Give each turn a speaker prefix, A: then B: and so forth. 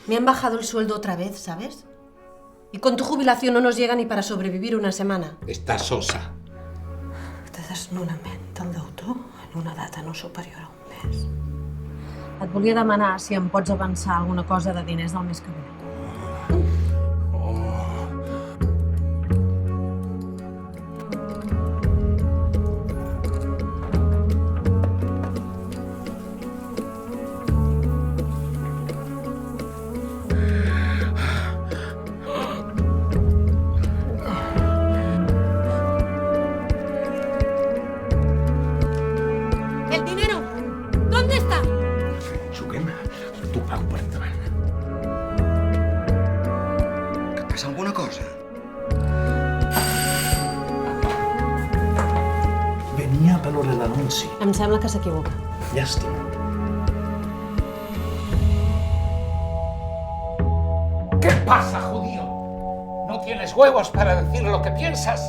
A: Me han bajado el sueldo otra vez, ¿sabes? Y con tu jubilación no nos llega ni para sobrevivir una setmana.
B: Està sosa.
A: De desnonament del deutor en una data no superior a un mes. Et volia demanar si em pots avançar alguna cosa de diners del mes que ve. ¿El dinero? ¿Dónde está?
B: Juguem? T'ho pago per endavant.
C: Que et passa alguna cosa?
D: Venia per l'hora d'anunci.
A: Em sembla que s'equivoca.
D: Llàstima.
B: ¿Qué pasa, judío? ¿No tienes huevos para decir lo que piensas?